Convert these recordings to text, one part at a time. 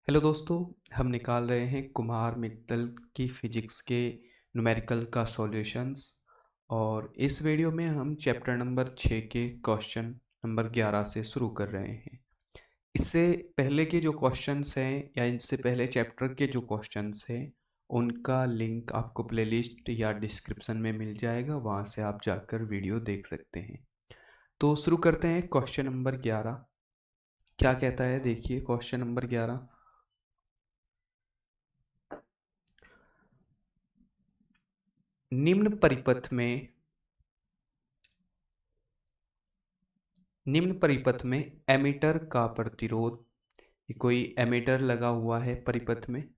Hello दोस्तों, हम निकाल रहे हैं कुमार मित्तल की फिजिक्स के न्यूमेरिकल का सॉल्यूशंस। और इस वीडियो में हम चैप्टर नंबर 6 के क्वेश्चन नंबर 11 से शुरू कर रहे हैं। इससे पहले के जो क्वेश्चंस हैं या इनसे पहले चैप्टर के जो क्वेश्चंस हैं उनका लिंक आपको प्लेलिस्ट या डिस्क्रिप्शन में मिल जाएगा, वहाँ से आप जाकर वीडियो देख सकते हैं। तो शुरू करते हैं क्वेश्चन नंबर 11। क्या कहता है, देखिए क्वेश्चन नंबर 11। निम्न परिपथ में एमीटर का प्रतिरोध, कोई एमीटर लगा हुआ है परिपथ में,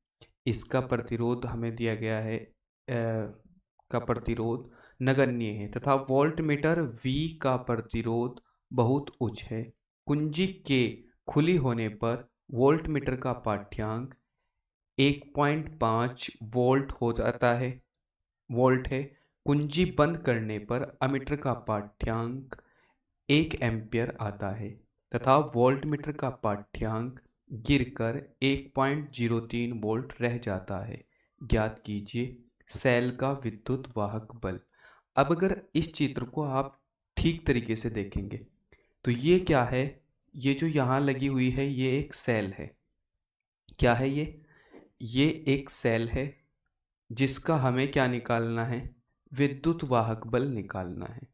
इसका प्रतिरोध हमें दिया गया है का प्रतिरोध नगण्य है तथा वोल्टमीटर V का प्रतिरोध बहुत उच्च है। कुंजी के खुली होने पर वोल्टमीटर का पाठ्यांक 1.5 वोल्ट हो जाता है वोल्ट है। कुंजी बंद करने पर अमीटर का पाठ्यांक 1 एम्पियर आता है तथा वोल्टमीटर का पाठ्यांक गिरकर 1.03 वोल्ट रह जाता है। ज्ञात कीजिए सेल का विद्युत वाहक बल। अब अगर इस चित्र को आप ठीक तरीके से देखेंगे तो ये क्या है, ये जो यहाँ लगी हुई है ये एक सेल है। क्या है ये एक सेल है जिसका हमें क्या निकालना है, विद्युत वाहक बल निकालना है।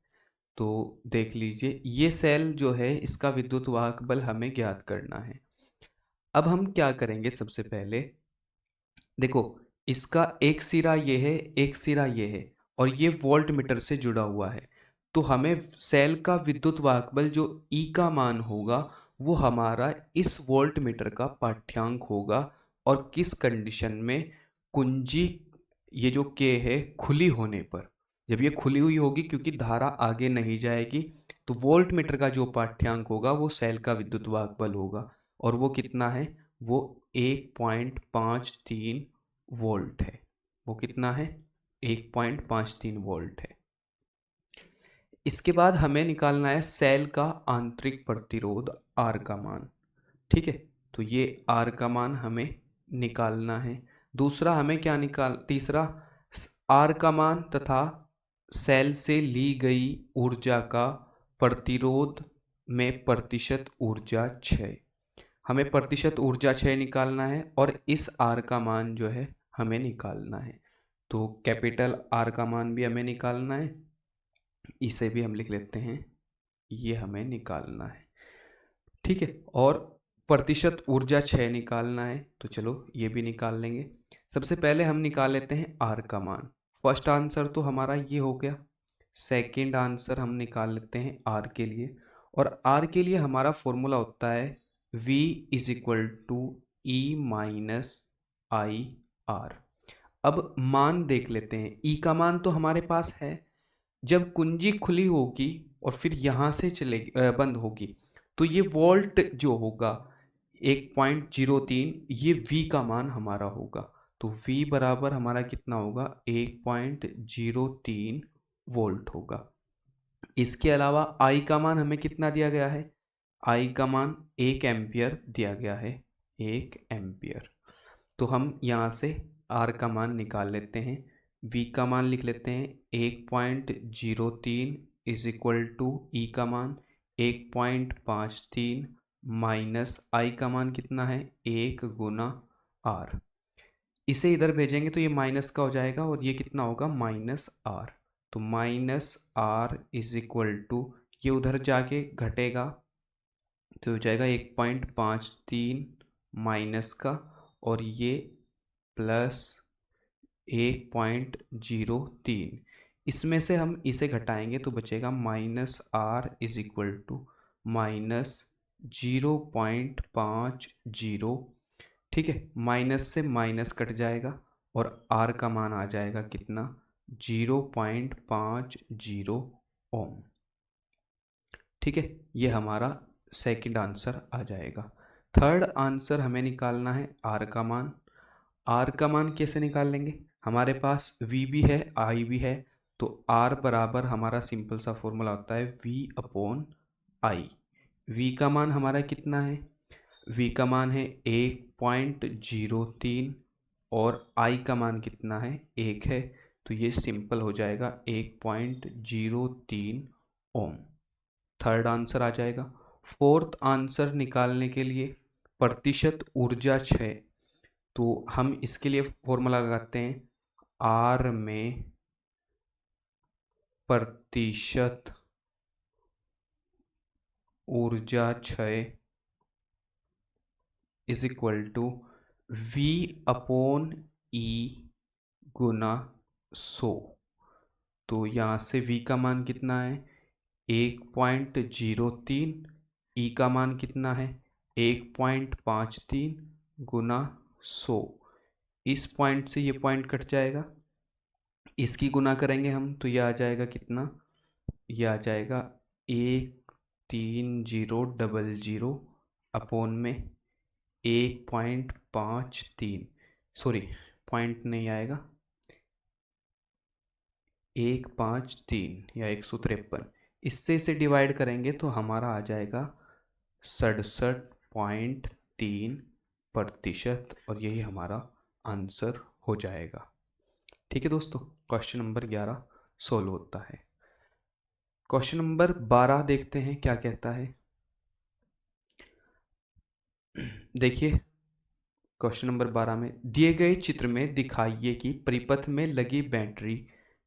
तो देख लीजिए ये सेल जो है इसका विद्युत वाहक बल हमें ज्ञात करना है। अब हम क्या करेंगे, सबसे पहले देखो इसका एक सिरा ये है, एक सिरा ये है और ये वोल्ट मीटर से जुड़ा हुआ है। तो हमें सेल का विद्युत वाहक बल जो E का मान होगा वो हमारा इस वोल्ट मीटर का पाठ्यांक होगा। और किस कंडीशन में, कुंजी ये जो K है खुली होने पर, जब ये खुली हुई होगी क्योंकि धारा आगे नहीं जाएगी, तो वोल्ट मीटर का जो पाठ्यांक होगा वो सेल का विद्युत वाहक बल होगा। और वो कितना है, वो 1.53 वोल्ट है। वो कितना है, 1.53 वोल्ट है। इसके बाद हमें निकालना है सेल का आंतरिक प्रतिरोध R का मान। ठीक है, तो ये R का मान हमें निकालना है। दूसरा हमें क्या तीसरा R का मान तथा सेल से ली गई ऊर्जा का प्रतिरोध में प्रतिशत ऊर्जा क्षय। हमें प्रतिशत ऊर्जा क्षय निकालना है और इस R का मान जो है हमें निकालना है। तो कैपिटल R का मान भी हमें निकालना है, इसे भी हम लिख लेते हैं, ये हमें निकालना है। ठीक है, और प्रतिशत ऊर्जा क्षय निकालना है, तो चलो ये भी निकाल लेंगे। सबसे पहले हम निकाल लेते हैं R का मान। फर्स्ट आंसर तो हमारा ये हो गया। सेकंड आंसर हम निकाल लेते हैं R के लिए, और R के लिए हमारा फॉर्मूला होता है V is equal to E minus I R. अब मान देख लेते हैं, E का मान तो हमारे पास है। जब कुंजी खुली होगी और फिर यहाँ से चलेगी बंद होगी तो ये वोल्ट जो होगा 1.03, ये V का मान हमारा होगा। तो V बराबर हमारा कितना होगा, 1.03 वोल्ट होगा। इसके अलावा I का मान हमें कितना दिया गया है, I का मान 1 एम्पियर दिया गया है, 1 एम्पियर। तो हम यहाँ से R का मान निकाल लेते हैं। V का मान लिख लेते हैं 1.03 इज इक्वल टू E का मान 1.53 माइनस I का मान कितना है, 1 गुना R। इसे इधर भेजेंगे तो ये माइनस का हो जाएगा और ये कितना होगा, माइनस R। तो minus R is equal to, ये उधर जाके घटेगा तो हो जाएगा 1.53 माइनस का, और ये प्लस 1.03। इसमें से हम इसे घटाएंगे तो बचेगा minus R is equal to minus 0.50। ठीक है, माइनस से माइनस कट जाएगा और R का मान आ जाएगा कितना, 0.50 ओम। ठीक है, ये हमारा सेकंड आंसर आ जाएगा। थर्ड आंसर हमें निकालना है R का मान। R का मान कैसे निकाल लेंगे, हमारे पास V भी है I भी है, तो R बराबर हमारा सिंपल सा फॉर्मूला होता है V अपॉन I। V का मान हमारा कितना है, v का मान है 1.03 और i का मान कितना है 1 है, तो ये सिंपल हो जाएगा 1.03 ओम। थर्ड आंसर आ जाएगा। फोर्थ आंसर निकालने के लिए प्रतिशत ऊर्जा क्षय, तो हम इसके लिए फॉर्मूला लगाते हैं R में प्रतिशत ऊर्जा क्षय is equal to V upon E गुना 100। तो यहाँ से V का मान कितना है 1.03, E का मान कितना है 1.53 गुना 100। इस पॉइंट से ये पॉइंट कट जाएगा, इसकी गुना करेंगे हम तो ये आ जाएगा कितना, ये आ जाएगा 13000 अपॉन में 1.53, सॉरी पॉइंट नहीं आएगा, 153 या 153, इससे इसे डिवाइड करेंगे तो हमारा आ जाएगा 67.3%, और यही हमारा आंसर हो जाएगा। ठीक है दोस्तों, क्वेश्चन नंबर 11 सोल्व होता है। क्वेश्चन नंबर 12 देखते हैं क्या कहता है। देखिए क्वेश्चन नंबर 12 में दिए गए चित्र में दिखाइए कि परिपथ में लगी बैटरी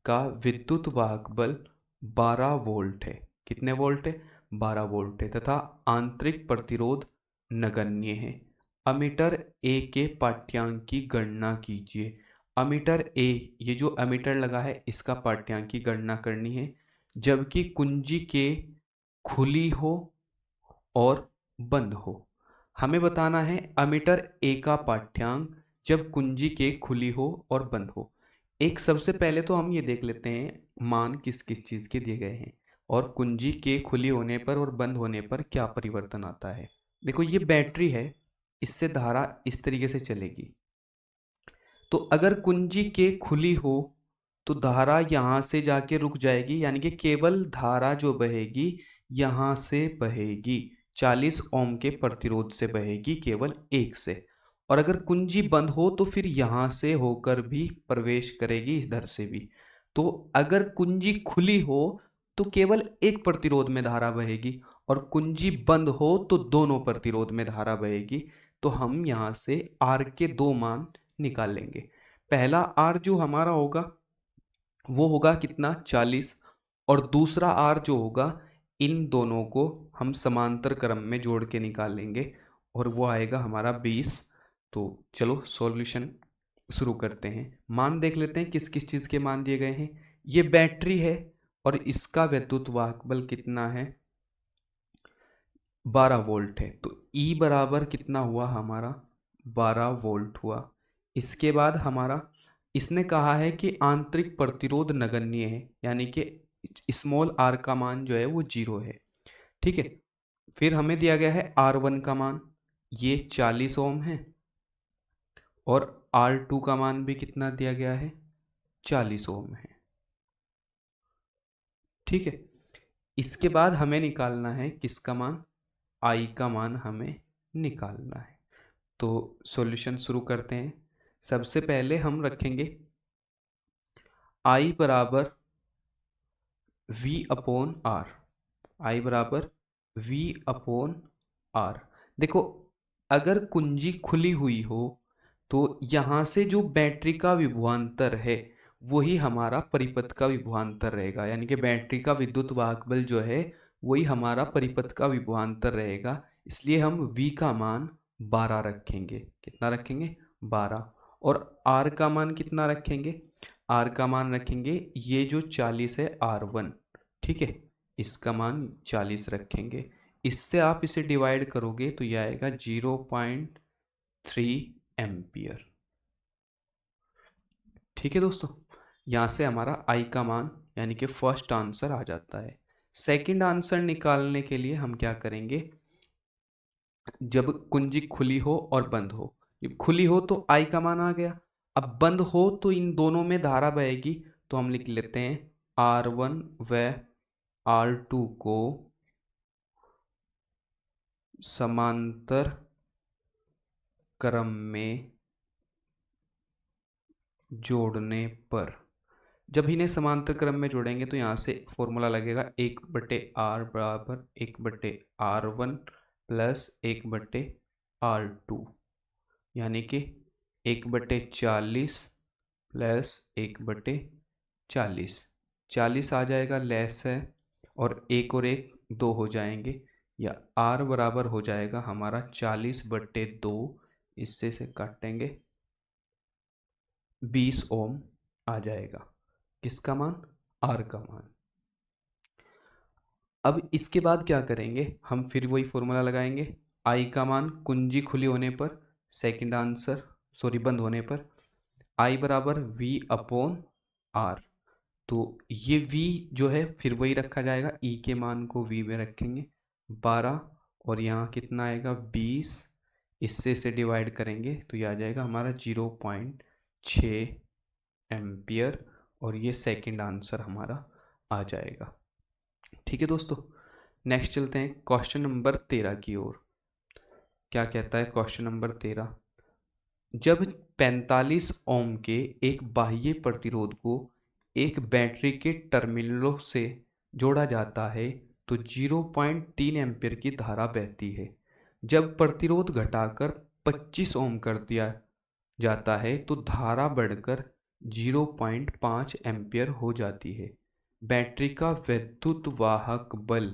का विद्युत वाहक बल 12 वोल्ट है। कितने वोल्ट है 12 वोल्ट है, तथा आंतरिक प्रतिरोध नगण्य है। अमीटर ए के पाठ्यांक की गणना कीजिए। अमीटर ए, ये जो अमीटर लगा है इसका पाठ्यांक की गणना करनी है जबकि कुंजी के खुली हो और बंद हो। हमें बताना है अमीटर ए का पाठ्यांक जब कुंजी के खुली हो और बंद हो। एक सबसे पहले तो हम ये देख लेते हैं मान किस किस चीज के दिए गए हैं और कुंजी के खुली होने पर और बंद होने पर क्या परिवर्तन आता है। देखो ये बैटरी है, इससे धारा इस तरीके से चलेगी, तो अगर कुंजी के खुली हो तो धारा यहां से जाके रुक जाएगी, यानी कि केवल धारा जो बहेगी यहां से बहेगी, 40 ओम के प्रतिरोध से बहेगी केवल एक से। और अगर कुंजी बंद हो तो फिर यहां से होकर भी प्रवेश करेगी इधर से भी। तो अगर कुंजी खुली हो तो केवल एक प्रतिरोध में धारा बहेगी और कुंजी बंद हो तो दोनों प्रतिरोध में धारा बहेगी। तो हम यहां से R के दो मान निकाल लेंगे। पहला R जो हमारा होगा वो होगा कितना 40, और दूसरा R जो होगा इन दोनों को हम समांतर क्रम में जोड़ के निकाल लेंगे और वो आएगा हमारा 20। तो चलो सॉल्यूशन शुरू करते हैं। मान देख लेते हैं किस किस चीज के मान दिए गए हैं। ये बैटरी है और इसका विद्युत वाहक बल कितना है 12 वोल्ट है, तो E बराबर कितना हुआ हमारा 12 वोल्ट हुआ। इसके बाद हमारा इसने कहा है कि आंतरिक प्रतिरोध नगण्य है, यानी कि स्मॉल r का मान जो है वो 0 है। ठीक है, फिर हमें दिया गया है R1 का मान, ये 40 ओम है, और R2 का मान भी कितना दिया गया है 40 ओम है। ठीक है, इसके बाद हमें निकालना है किसका मान, I का मान हमें निकालना है। तो सॉल्यूशन शुरू करते हैं। सबसे पहले हम रखेंगे I बराबर V अपॉन R, I बराबर V अपॉन R। देखो अगर कुंजी खुली हुई हो तो यहां से जो बैटरी का विभवांतर है वही हमारा परिपथ का विभवांतर रहेगा, यानी कि बैटरी का विद्युत वाहक बल जो है वही हमारा परिपथ का विभवांतर रहेगा। इसलिए हम V का मान 12 रखेंगे। कितना रखेंगे 12, और R का मान कितना रखेंगे, R का मान रखेंगे ये जो 40 है R1। ठीक है, इसका मान 40 रखेंगे। इससे आप इसे डिवाइड करोगे तो यह आएगा 0.3 एम्पियर। ठीक है दोस्तों, यहां से हमारा I का मान यानी कि फर्स्ट आंसर आ जाता है। सेकंड आंसर निकालने के लिए हम क्या करेंगे, जब कुंजी खुली हो और बंद हो, जब खुली हो तो I का मान आ गया, अब बंद हो तो इन दोनों में धारा बहेगी, तो हम लिख लेते हैं R1 व R2 को समांतर क्रम में जोड़ने पर, जब इन्हें समांतर क्रम में जोड़ेंगे तो यहाँ से फॉर्मूला लगेगा 1/r बराबर 1/r1 प्लस 1/r2, यानी कि 1/40 प्लस 1/40, 40 आ जाएगा लेस है, और एक 2 हो जाएंगे, या r बराबर हो जाएगा हमारा 40/2, इससे से काटेंगे 20 ओम आ जाएगा। किसका मान? R का मान। अब इसके बाद क्या करेंगे, हम फिर वही फॉर्मूला लगाएंगे। I का मान कुंजी खुली होने पर, सेकंड आंसर बंद होने पर, I बराबर V/R। तो ये V जो है फिर वही रखा जाएगा, E के मान को V में रखेंगे 12, और यहाँ कितना आएगा 20, इससे से डिवाइड करेंगे तो ये आ जाएगा हमारा 0.6 एम्पियर, और ये सेकंड आंसर हमारा आ जाएगा। ठीक है दोस्तों, नेक्स्ट चलते हैं क्वेश्चन नंबर 13 की ओर। क्या कहता है क्वेश्चन नंबर 13? जब 45 ओम के एक बाह्य प्रतिरोध को एक बैटरी के टर्मिनलों से जोड़ा जाता है तो 0.3 एम्पीयर की धारा बहती है। जब प्रतिरोध घटाकर 25 ओम कर दिया जाता है तो धारा बढ़कर 0.5 एम्पीयर हो जाती है। बैटरी का विद्युत वाहक बल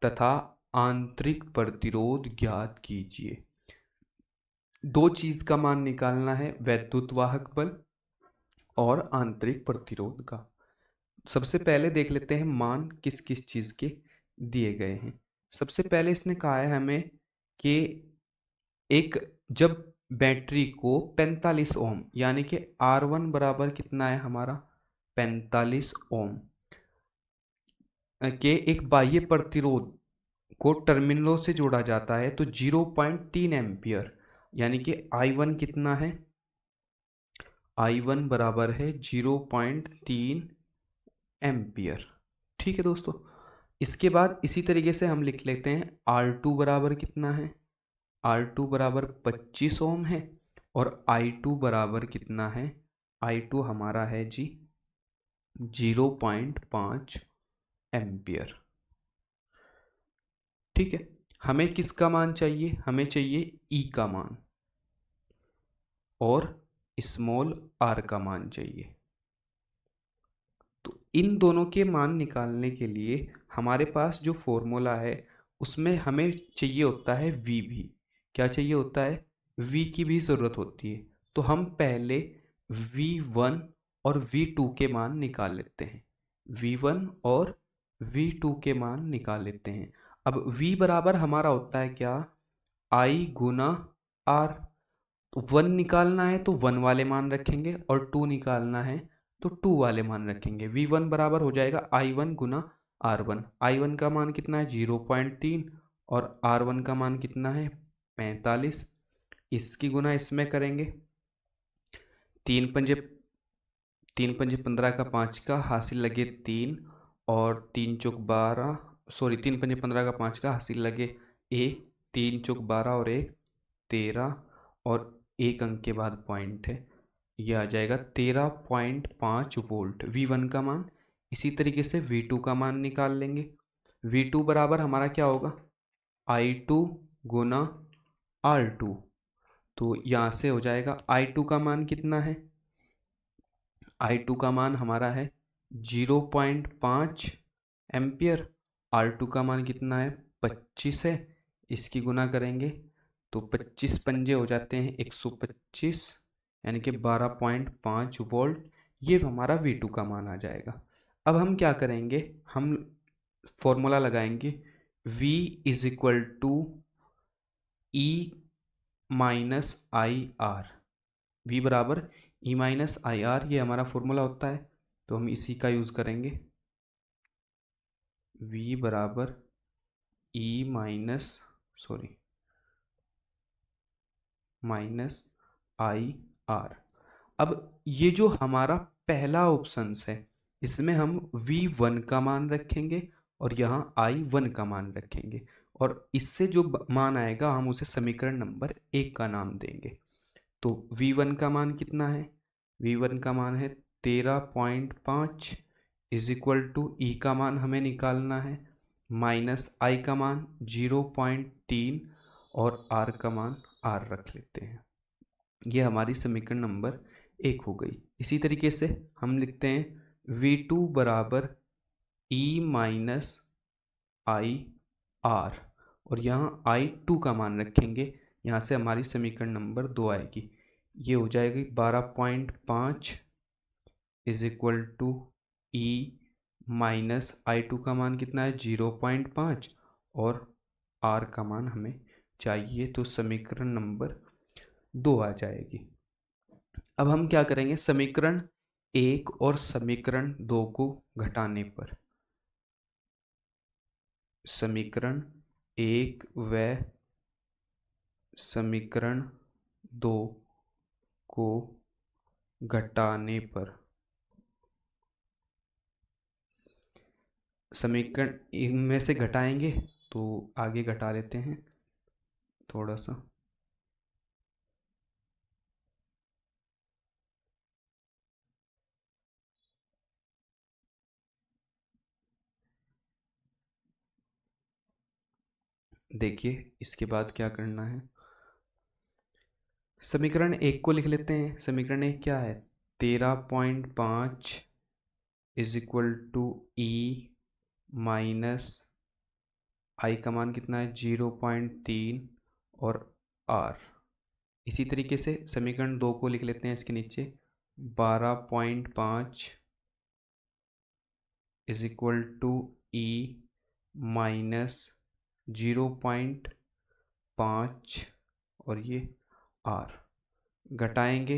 तथा आंतरिक प्रतिरोध ज्ञात कीजिए। दो चीज का मान निकालना है, वैद्युत वाहक बल और आंतरिक प्रतिरोध का। सबसे पहले देख लेते हैं मान किस किस चीज के दिए गए हैं। सबसे पहले इसने कहा है हमें कि एक जब बैटरी को 45 ओम, यानी कि R1 बराबर कितना है हमारा 45 ओम के एक बाह्य प्रतिरोध को टर्मिनलों से जोड़ा जाता है तो 0.3 एम्पियर, यानी कि I1 कितना है, I1 बराबर है 0.3 एम्पियर। ठीक है दोस्तों, इसके बाद इसी तरीके से हम लिख लेते हैं R2 बराबर कितना है, R2 बराबर 25 ओम है, और I2 बराबर कितना है, I2 हमारा है जी 0.5 एम्पियर। ठीक है, हमें किसका मान चाहिए, हमें चाहिए E का मान और स्मॉल r का मान चाहिए। तो इन दोनों के मान निकालने के लिए हमारे पास जो फॉर्मूला है उसमें हमें चाहिए होता है V भी। क्या चाहिए होता है, V की भी ज़रूरत होती है। तो हम पहले V1 और V2 के मान निकाल लेते हैं। V1 और V2 के मान निकाल लेते हैं। अब V बराबर हमारा होता है क्या, I गुना R। तो 1 निकालना है तो 1 वाले मान रखेंगे, और 2 निकालना है तो 2 वाले मान रखेंगे। V1 बराबर हो जाएगा I1 गुना R1। I1 का मान कितना है 0.3, और R1 का मान कितना है 45। इसकी गुना इसमें करेंगे, 3 पंजे 15 का 5 का हासिल लगे 3, और 3 चौक 12, 3 पंजे 15 का 5 का हासिल लगे 1, 3 चौक 12 और 1 13, और एक अंक के बाद पॉइंट है, यह आ जाएगा 13.5 वोल्ट V1 का मान। इसी तरीके से V2 का मान निकाल लेंगे। V2 बराबर हमारा क्या होगा, I2 गुना R2। तो यहाँ से हो जाएगा I2 का मान कितना है, I2 का मान हमारा है 0.5 एम्पियर। R2 का मान कितना है 25 है। इसकी गुना करेंगे तो 25 पंजे हो जाते हैं 125, यानी कि 12.5 वोल्ट। ये हमारा V2 का मान आ जाएगा। अब हम क्या करेंगे, हम फॉर्मूला लगाएंगे V is equal to E minus I R. V बराबर E माइनस आई आर, ये हमारा फॉर्मूला होता है, तो हम इसी का यूज़ करेंगे। V बराबर E माइनस आई आर। अब ये जो हमारा पहला ऑप्शन है इसमें हम V1 का मान रखेंगे और यहाँ I1 का मान रखेंगे, और इससे जो मान आएगा हम उसे समीकरण नंबर 1 का नाम देंगे। तो V1 का मान कितना है? V1 का मान है 13.5 इज इक्वल टू ई का मान हमें निकालना है माइनस आई का मान 0.3 और आर का मान आर रख लेते हैं। ये हमारी समीकरण नंबर 1 हो गई। इसी तरीके से हम लिखते हैं V2 बराबर ई माइनस आई आर और यहाँ I2 का मान रखेंगे। यहाँ से हमारी समीकरण नंबर 2 आएगी। ये हो जाएगी 12.5 is equal to E minus I2 का मान कितना है 0.5 और R का मान हमें चाहिए, तो समीकरण नंबर 2 आ जाएगी। अब हम क्या करेंगे, समीकरण 1 और समीकरण 2 को घटाने पर समीकरण 1 व समीकरण 2 को घटाने पर समीकरण इनमें से घटाएंगे तो आगे घटा लेते हैं थोड़ा सा। देखिए इसके बाद क्या करना है, समीकरण 1 को लिख लेते हैं। समीकरण 1 क्या है 13.5 is equal to E minus I का मान कितना है 0.3 और आर। इसी तरीके से समीकरण 2 को लिख लेते हैं इसके नीचे 12.5 is equal to E minus 0.5 और ये आर। घटाएंगे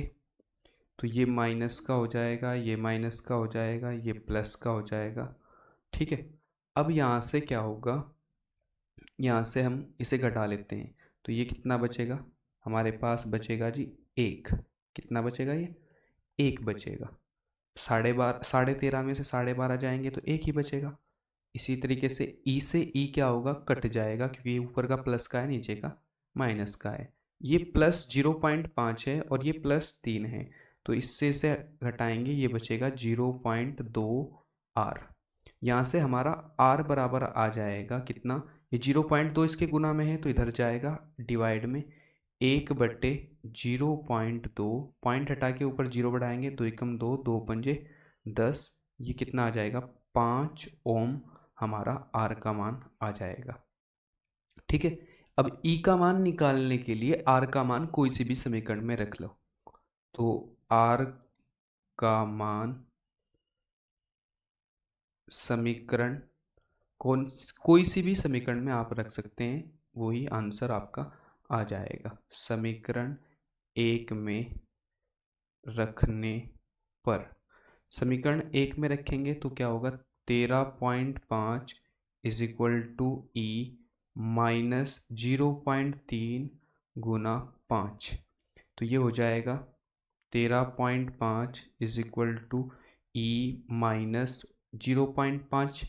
तो ये माइनस का हो जाएगा, ये माइनस का हो जाएगा, ये प्लस का हो जाएगा। ठीक है, अब यहाँ से क्या होगा, यहाँ से हम इसे घटा लेते हैं तो ये कितना बचेगा, हमारे पास बचेगा जी 1। कितना बचेगा, ये 1 बचेगा। 13.5 में से 12.5 जाएंगे तो 1 ही बचेगा। इसी तरीके से ई से ई क्या होगा, कट जाएगा क्योंकि ऊपर का प्लस का है नीचे का माइनस का है। ये प्लस 0.5 है और ये प्लस 3 है, तो इससे इसे घटाएंगे, ये बचेगा 0.2 आर। यहाँ से हमारा आर बराबर आ जाएगा कितना, ये 0.2 इसके गुना में है तो इधर जाएगा डिवाइड में 1/0.2, पॉइंट हटा के ऊपर 0 बढ़ाएंगे, 2 एकम 2, 2 पंजे 10, ये कितना आ जाएगा 5 ओम हमारा आर का मान आ जाएगा। ठीक है, अब ई का मान निकालने के लिए आर का मान कोई सी भी समीकरण में रख लो। तो आर का मान समीकरण कोई सी भी समीकरण में आप रख सकते हैं, वही आंसर आपका आ जाएगा। समीकरण 1 में रखने पर, समीकरण 1 में रखेंगे तो क्या होगा 13.5 is equal to E minus 0.3 गुना 5, तो ये हो जाएगा 13.5 is equal to E minus 0.5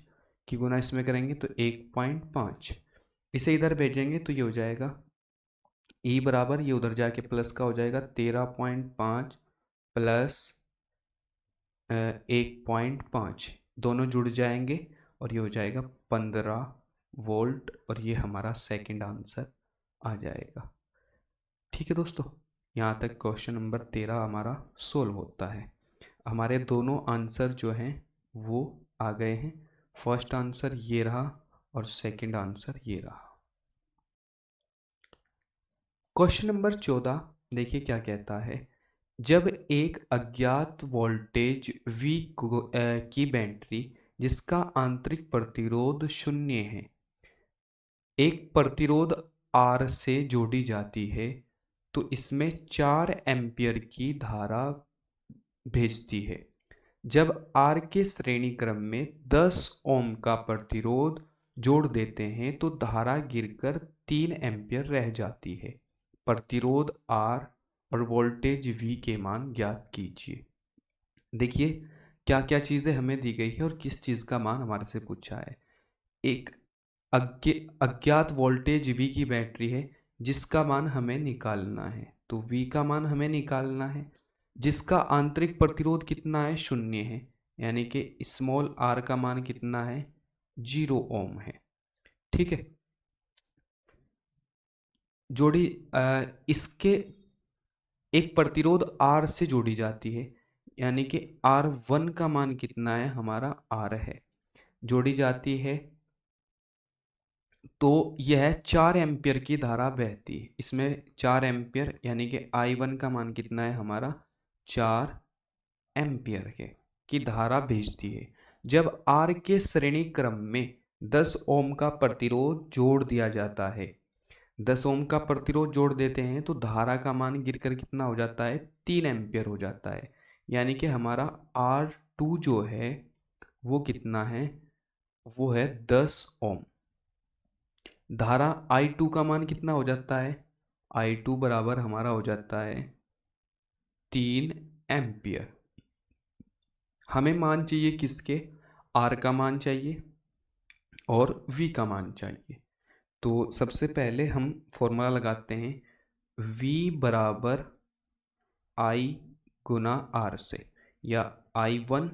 की गुना इसमें करेंगे तो 1.5, इसे इधर भेजेंगे तो ये हो जाएगा ई बराबर, ये उधर जाके प्लस का हो जाएगा 13.5 प्लस 1.5, दोनों जुड़ जाएंगे और ये हो जाएगा 15 वोल्ट और ये हमारा सेकंड आंसर आ जाएगा। ठीक है दोस्तों, यहाँ तक क्वेश्चन नंबर 13 हमारा सोल्व होता है। हमारे दोनों आंसर जो हैं वो आ गए हैं। फर्स्ट आंसर ये रहा और सेकंड आंसर ये रहा। क्वेश्चन नंबर 14 देखिए क्या कहता है, जब एक अज्ञात वोल्टेज V की बैटरी जिसका आंतरिक प्रतिरोध 0 है एक प्रतिरोध R से जोड़ी जाती है तो इसमें 4 एम्पियर की धारा भेजती है। जब R के श्रेणी क्रम में 10 ओम का प्रतिरोध जोड़ देते हैं तो धारा गिरकर 3 एम्पियर रह जाती है। प्रतिरोध R और वोल्टेज V के मान ज्ञात कीजिए। देखिए क्या क्या चीज़ें हमें दी गई है और किस चीज़ का मान हमारे से पूछा है। एक अज्ञात वोल्टेज V की बैटरी है जिसका मान हमें निकालना है। तो V का मान हमें निकालना है, जिसका आंतरिक प्रतिरोध कितना है, 0 है, यानी कि स्मॉल r का मान कितना है, 0 ओम है। ठीक है, जोड़ी इसके एक प्रतिरोध R से जोड़ी जाती है, यानी कि R1 का मान कितना है, हमारा R है, जोड़ी जाती है, तो यह 4 एम्पियर की धारा बहती है। इसमें 4 एम्पियर यानी कि I1 का मान कितना है, हमारा 4 एम्पियर की धारा भेजती है। जब R के श्रेणी क्रम में 10 ओम का प्रतिरोध जोड़ दिया जाता है, 10 ओम का प्रतिरोध जोड़ देते हैं तो धारा का मान गिरकर कितना हो जाता है, 3 एम्पियर हो जाता है, यानी कि हमारा R2 जो है वो कितना है, वो है 10 ओम। धारा I2 का मान कितना हो जाता है, I2 बराबर हमारा हो जाता है 3 एम्पियर। हमें मान चाहिए किसके, R का मान चाहिए और V का मान चाहिए। तो सबसे पहले हम फॉर्मूला लगाते हैं, V बराबर I गुना R से, या I1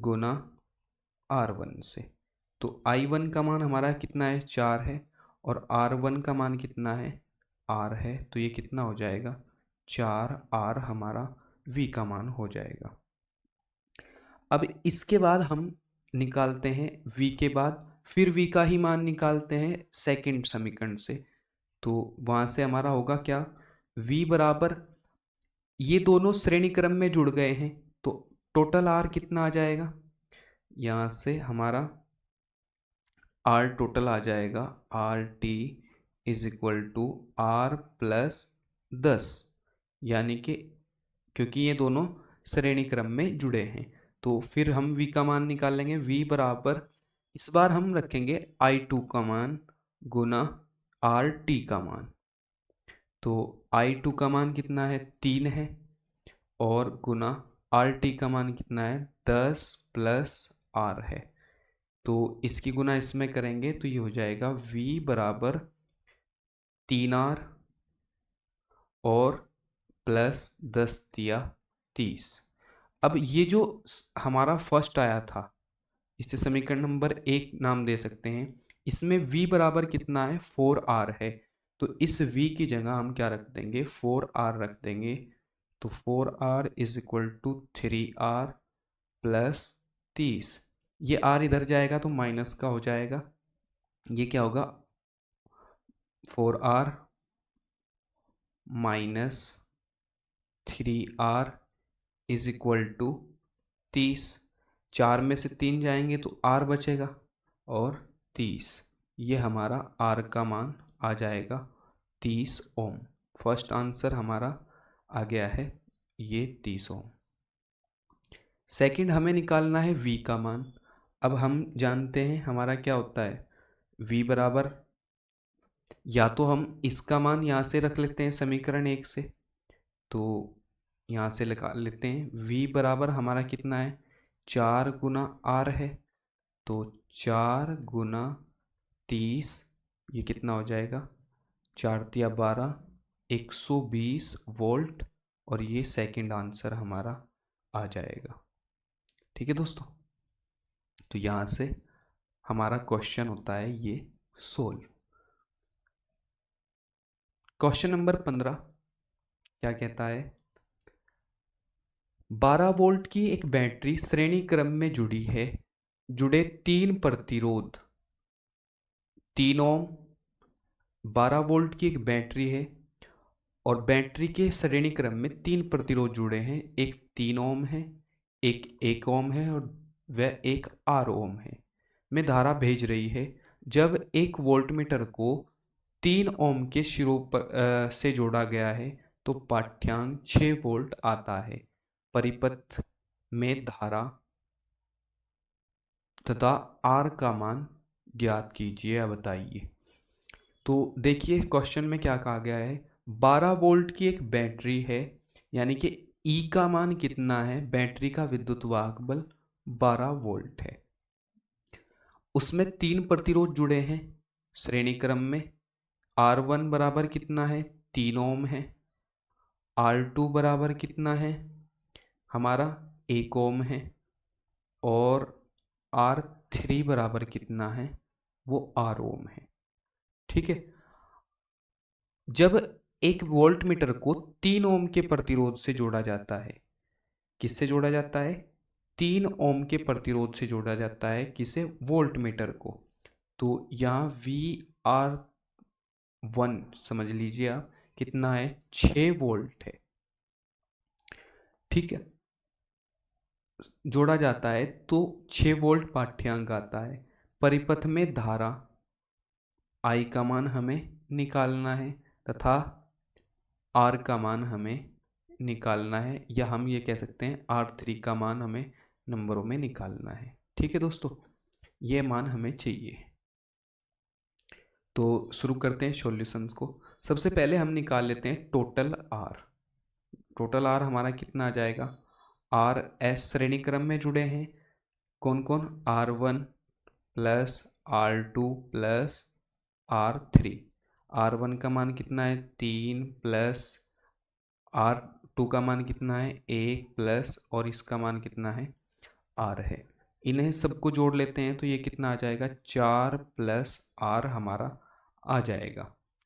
गुना R1 से। तो I1 का मान हमारा कितना है, 4 है, और R1 का मान कितना है, R है, तो ये कितना हो जाएगा, 4R हमारा V का मान हो जाएगा। अब इसके बाद हम निकालते हैं V के बाद फिर V का ही मान निकालते हैं सेकंड समीकरण से। तो वहाँ से हमारा होगा क्या, V बराबर, ये दोनों श्रेणी क्रम में जुड़ गए हैं तो टोटल R कितना आ जाएगा, यहाँ से हमारा R टोटल आ जाएगा, RT is equal to R plus 10, यानी कि क्योंकि ये दोनों श्रेणी क्रम में जुड़े हैं तो फिर हम V का मान निकालेंगे। V बराबर, इस बार हम रखेंगे I2 का मान गुना RT का मान। तो I2 का मान कितना है, 3 है, और गुना RT का मान कितना है, 10 प्लस R है। तो इसकी गुना इसमें करेंगे तो ये हो जाएगा V बराबर 3R और प्लस 10 दिया 30। अब ये जो हमारा फर्स्ट आया था, इसे समीकरण नंबर 1 नाम दे सकते हैं। इसमें V बराबर कितना है, 4R है, तो इस V की जगह हम क्या रख देंगे, 4R रख देंगे। तो 4R is equal to 3R plus 30। ये R इधर जाएगा तो माइनस का हो जाएगा, ये क्या होगा, 4R minus 3R is equal to 30। 4 में से 3 जाएंगे तो R बचेगा और 30, ये हमारा R का मान आ जाएगा 30 ओम। फर्स्ट आंसर हमारा आ गया है ये 30 ओम। सेकंड हमें निकालना है V का मान। अब हम जानते हैं हमारा क्या होता है, V बराबर, या तो हम इसका मान यहाँ से रख लेते हैं समीकरण 1 से, तो यहाँ से लगा लेते हैं। V बराबर हमारा कितना है, 4 गुना R है, तो 4 गुना 30, ये कितना हो जाएगा, 4 तिया 12, 120 वोल्ट, और ये सेकंड आंसर हमारा आ जाएगा। ठीक है दोस्तों, तो यहाँ से हमारा क्वेश्चन होता है ये सोल्व। क्वेश्चन नंबर 15 क्या कहता है, 12 वोल्ट की एक बैटरी श्रेणी क्रम में जुड़ी है, जुड़े 3 प्रतिरोध, 3 ओम, 12 वोल्ट की एक बैटरी है और बैटरी के श्रेणी क्रम में 3 प्रतिरोध जुड़े हैं, एक 3 ओम है, एक 1 ओम है और वह एक R ओम है, में धारा भेज रही है। जब एक वोल्टमीटर को 3 ओम के सिरों पर से जोड़ा गया है तो पाठ्यांक 6 वोल्ट आता है। परिपथ में धारा तथा R का मान ज्ञात कीजिए या बताइए। तो देखिए क्वेश्चन में क्या कहा गया है, 12 वोल्ट की एक बैटरी है, यानी कि E का मान कितना है, बैटरी का विद्युत वाहक बल 12 वोल्ट है, उसमें 3 प्रतिरोध जुड़े हैं, श्रेणी क्रम में R1 बराबर कितना है, 3 ओम है। R2 बराबर कितना है हमारा, 1 ओम है। और R3 बराबर कितना है, वो R ओम है। ठीक है। जब एक वोल्ट मीटर को 3 ओम के प्रतिरोध से जोड़ा जाता है, किससे जोड़ा जाता है, 3 ओम के प्रतिरोध से जोड़ा जाता है, किसे, वोल्ट मीटर को। तो यहाँ VR1 समझ लीजिए आप कितना है, 6 वोल्ट है। ठीक है, जोड़ा जाता है तो 6 वोल्ट पाठ्यांक आता है। परिपथ में धारा I का मान हमें निकालना है तथा R का मान हमें निकालना है, या हम ये कह सकते हैं R3 का मान हमें नंबरों में निकालना है। ठीक है दोस्तों, ये मान हमें चाहिए। तो शुरू करते हैं सॉल्यूशंस को। सबसे पहले हम निकाल लेते हैं टोटल R। टोटल R हमारा कितना आ जाएगा, RS श्रेणी क्रम में जुड़े हैं कौन कौन, R1 plus R2 plus R3। R1 का मान कितना है, 3 प्लस R2 का मान कितना है, 1 प्लस, और इसका मान कितना है, R है। इन्हें सबको जोड़ लेते हैं तो ये कितना आ जाएगा, 4 प्लस R हमारा आ जाएगा।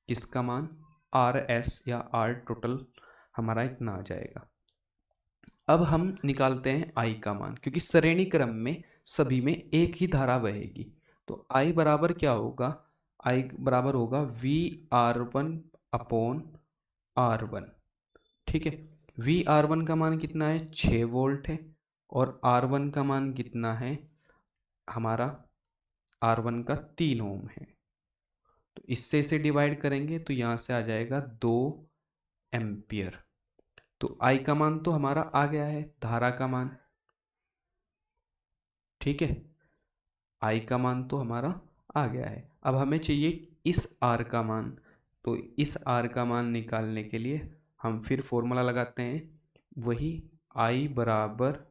किसका मान, RS या R टोटल हमारा इतना आ जाएगा। अब हम निकालते हैं I का मान, क्योंकि श्रेणी क्रम में सभी में एक ही धारा बहेगी। तो I बराबर क्या होगा, I बराबर होगा VR1 अपॉन R1। ठीक है, VR1 का मान कितना है, 6 वोल्ट है। और R1 का मान कितना है हमारा, R1 का 3 ओम है। तो इससे इसे डिवाइड करेंगे तो यहाँ से आ जाएगा 2 एम्पियर। तो I का मान तो हमारा आ गया है, धारा का मान। ठीक है, I का मान तो हमारा आ गया है। अब हमें चाहिए इस R का मान। तो इस R का मान निकालने के लिए हम फिर फॉर्मूला लगाते हैं, वही I बराबर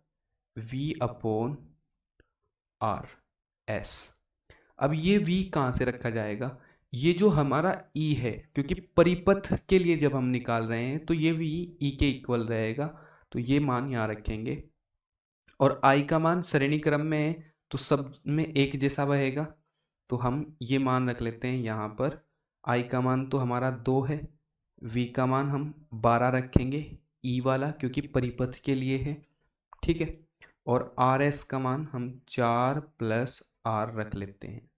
V अपॉन R S। अब ये V कहाँ से रखा जाएगा, ये जो हमारा E है, क्योंकि परिपथ के लिए जब हम निकाल रहे हैं तो ये V E के इक्वल रहेगा, तो ये मान यहाँ रखेंगे। और I का मान श्रेणी क्रम में है तो सब में एक जैसा बहेगा, तो हम ये मान रख लेते हैं यहाँ पर। I का मान तो हमारा 2 है, V का मान हम 12 रखेंगे, E वाला, क्योंकि परिपथ के लिए है। ठीक है, और RS का मान हम 4 प्लस R रख लेते हैं,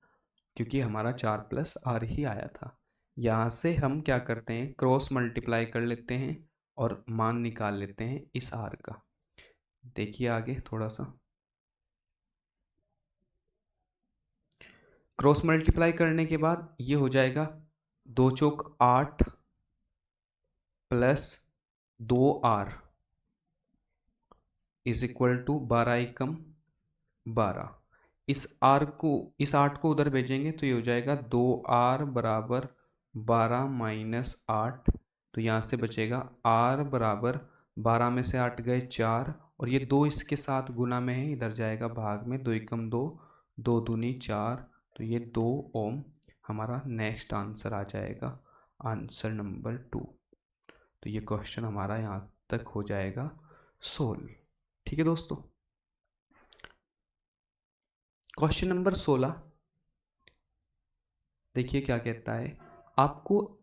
क्योंकि हमारा 4 प्लस R ही आया था। यहाँ से हम क्या करते हैं, क्रॉस मल्टीप्लाई कर लेते हैं और मान निकाल लेते हैं इस R का। देखिए आगे थोड़ा सा, क्रॉस मल्टीप्लाई करने के बाद ये हो जाएगा 2 चौक 8 plus 2R is equal to 12 एकम 12। इस इस 8 को उधर भेजेंगे तो ये हो जाएगा 2R बराबर 12 माइनस 8। तो यहाँ से बचेगा R बराबर 12 में से 8 गए 4, और ये 2 इसके साथ गुना में है, इधर जाएगा भाग में, 2 एकम 2, 2 दूनी 4, तो ये 2 ओम हमारा नेक्स्ट आंसर आ जाएगा, आंसर नंबर 2। तो ये क्वेश्चन हमारा यहाँ तक हो जाएगा सोल्व। ठीक है दोस्तों, क्वेश्चन नंबर 16 देखिए क्या कहता है। आपको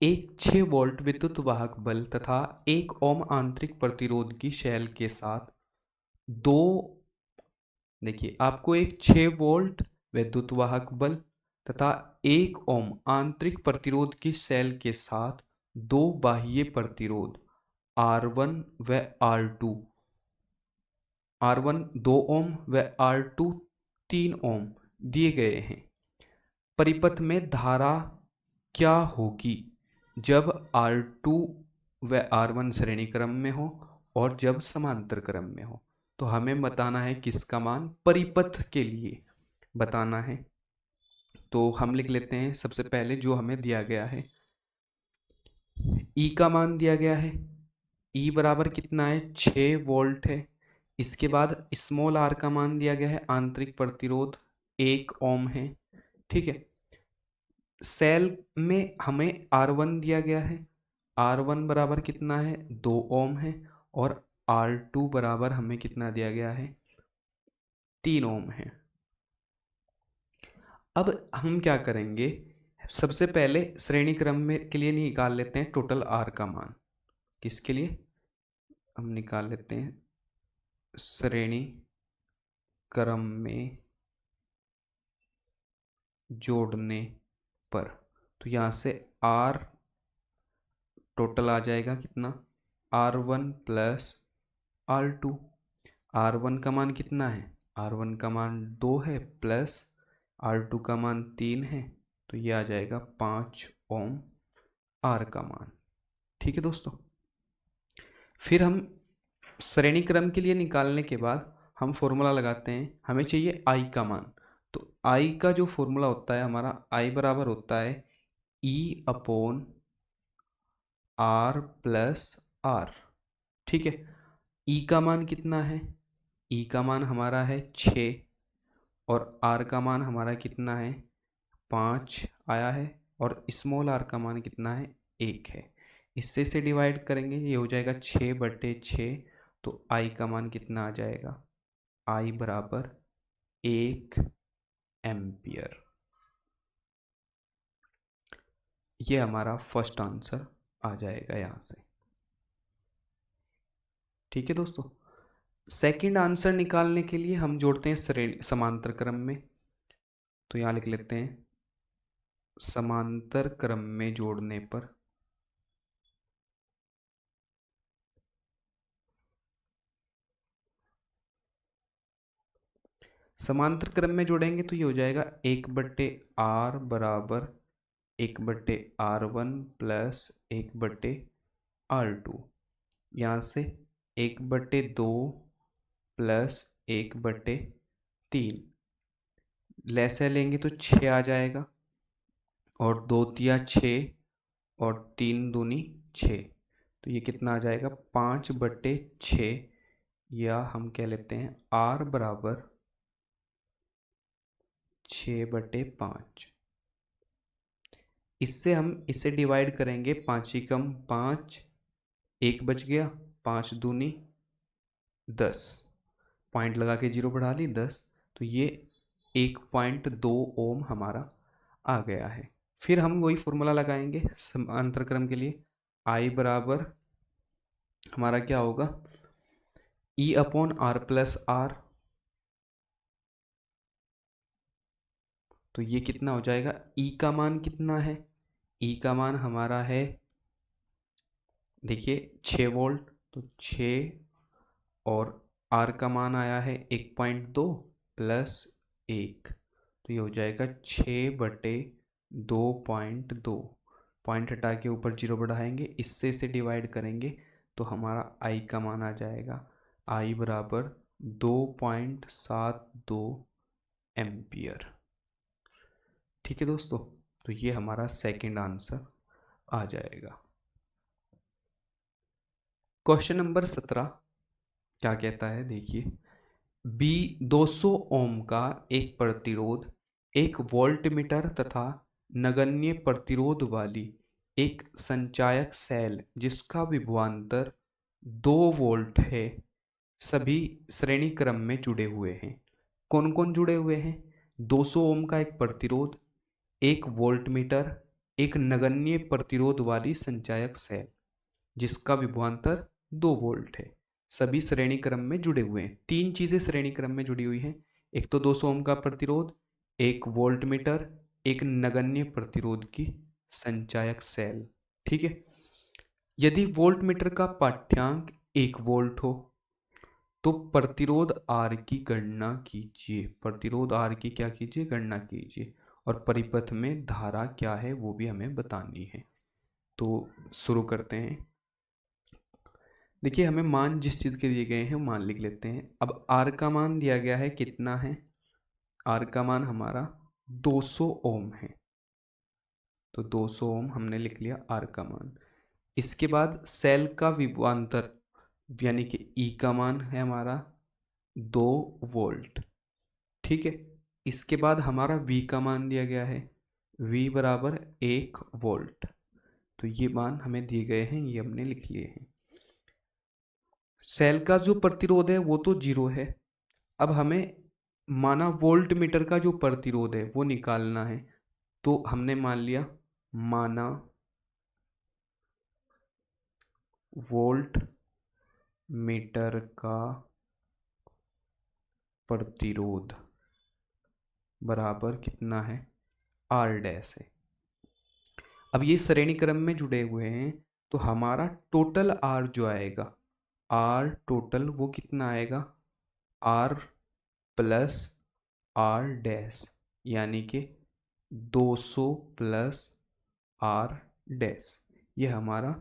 एक 6 वोल्ट विद्युत वाहक बल तथा 1 ओम आंतरिक प्रतिरोध की शैल के साथ दो, देखिए आपको एक 6 वोल्ट विद्युत वाहक बल तथा 1 ओम आंतरिक प्रतिरोध की शैल के साथ 2 बाह्य प्रतिरोध R1 व R2, R1 2 ओम व R2 3 ओम दिए गए हैं। परिपथ में धारा क्या होगी जब R2 व R1 श्रेणी क्रम में हो और जब समांतर क्रम में हो। तो हमें बताना है किसका मान, परिपथ के लिए बताना है। तो हम लिख लेते हैं सबसे पहले जो हमें दिया गया है, E का मान दिया गया है, E बराबर कितना है, 6 वोल्ट है। इसके बाद स्मॉल r का मान दिया गया है, आंतरिक प्रतिरोध 1 ओम है। ठीक है, सेल में हमें R1 दिया गया है, R1 बराबर कितना है 2 ओम है, और R2 बराबर हमें कितना दिया गया है 3 ओम है। अब हम क्या करेंगे, सबसे पहले श्रेणी क्रम में के लिए निकाल लेते हैं टोटल R का मान। किसके लिए हम निकाल लेते हैं, श्रेणी क्रम में जोड़ने पर। तो यहाँ से R टोटल आ जाएगा कितना, R1 प्लस R2। R1 का मान कितना है, R1 का मान 2 है, प्लस R2 का मान 3 है, तो ये आ जाएगा 5 ओम R का मान। ठीक है दोस्तों, फिर हम श्रेणी क्रम के लिए निकालने के बाद हम फॉर्मूला लगाते हैं, हमें चाहिए I का मान। तो I का जो फॉर्मूला होता है हमारा, I बराबर होता है E upon R plus R। ठीक है, E का मान कितना है, E का मान हमारा है 6, और R का मान हमारा कितना है 5 आया है, और स्मॉल r का मान कितना है 1 है। इससे इसे डिवाइड करेंगे, ये हो जाएगा 6/6। तो I का मान कितना आ जाएगा, I बराबर 1 एम्पियर। ये हमारा फर्स्ट आंसर आ जाएगा यहाँ से। ठीक है दोस्तों, सेकंड आंसर निकालने के लिए हम जोड़ते हैं श्रेणी समांतर क्रम में। तो यहाँ लिख लेते हैं समांतर क्रम में जोड़ने पर समांतर क्रम में जोड़ेंगे तो ये हो जाएगा 1/r बराबर 1/r1 प्लस 1/r2। यहाँ से 1/2 प्लस 1/3 लैसे लेंगे तो 6 आ जाएगा, और 2 तिया 6 और 3 दूनी 6, तो ये कितना आ जाएगा 5/6, या हम कह लेते हैं r बराबर 6/5। इससे हम इसे डिवाइड करेंगे, 5 एकम 5, 1 बच गया, 5 दूनी 10, पॉइंट लगा के 0 बढ़ा ली 10, तो ये 1.2 ओम हमारा आ गया है। फिर हम वही फॉर्मूला लगाएंगे समांतर क्रम के लिए, I बराबर हमारा क्या होगा E upon R plus R। तो ये कितना हो जाएगा, E का मान कितना है, E का मान हमारा है देखिए 6 वोल्ट, तो 6, और R का मान आया है 1.2 प्लस 1, तो ये हो जाएगा 6/2.2। पॉइंट हटा के ऊपर 0 बढ़ाएंगे, इससे इसे डिवाइड करेंगे तो हमारा I का मान आ जाएगा, I बराबर 2.72 एम्पियर। ठीक है दोस्तों, तो ये हमारा सेकंड आंसर आ जाएगा। क्वेश्चन नंबर 17 क्या कहता है, देखिए B 200 ओम का एक प्रतिरोध, एक वोल्टमीटर तथा नगण्य प्रतिरोध वाली एक संचायक सेल जिसका विभवांतर 2 वोल्ट है, सभी श्रेणी क्रम में जुड़े हुए हैं। कौन कौन जुड़े हुए हैं, 200 ओम का एक प्रतिरोध, एक वोल्टमीटर, एक नगण्य प्रतिरोध वाली संचायक सेल जिसका विभवांतर 2 वोल्ट है, सभी श्रेणी क्रम में जुड़े हुए हैं। 3 चीजें श्रेणी क्रम में जुड़ी हुई हैं, एक तो 200 ओम का प्रतिरोध, एक वोल्टमीटर, एक नगण्य प्रतिरोध की संचायक सेल। ठीक है, यदि वोल्टमीटर का पाठ्यांक 1 वोल्ट हो तो प्रतिरोध R की गणना कीजिए। प्रतिरोध R की क्या कीजिए, गणना कीजिए, और परिपथ में धारा क्या है वो भी हमें बतानी है। तो शुरू करते हैं। देखिए, हमें मान जिस चीज़ के दिए गए हैं वो मान लिख लेते हैं। अब R का मान दिया गया है कितना है, R का मान हमारा 200 ओम है, तो 200 ओम हमने लिख लिया R का मान। इसके बाद सेल का विभवांतर यानी कि E का मान है हमारा 2 वोल्ट। ठीक है, इसके बाद हमारा V का मान दिया गया है V बराबर 1 वोल्ट। तो ये मान हमें दिए गए हैं, ये हमने लिख लिए हैं। सेल का जो प्रतिरोध है वो तो 0 है। अब हमें माना वोल्ट मीटर का जो प्रतिरोध है वो निकालना है। तो हमने मान लिया, माना वोल्ट मीटर का प्रतिरोध बराबर कितना है, R डैश है। अब ये श्रेणी क्रम में जुड़े हुए हैं, तो हमारा टोटल R जो आएगा, R टोटल वो कितना आएगा, R प्लस R डैश, यानी कि 200 प्लस R डैश, ये हमारा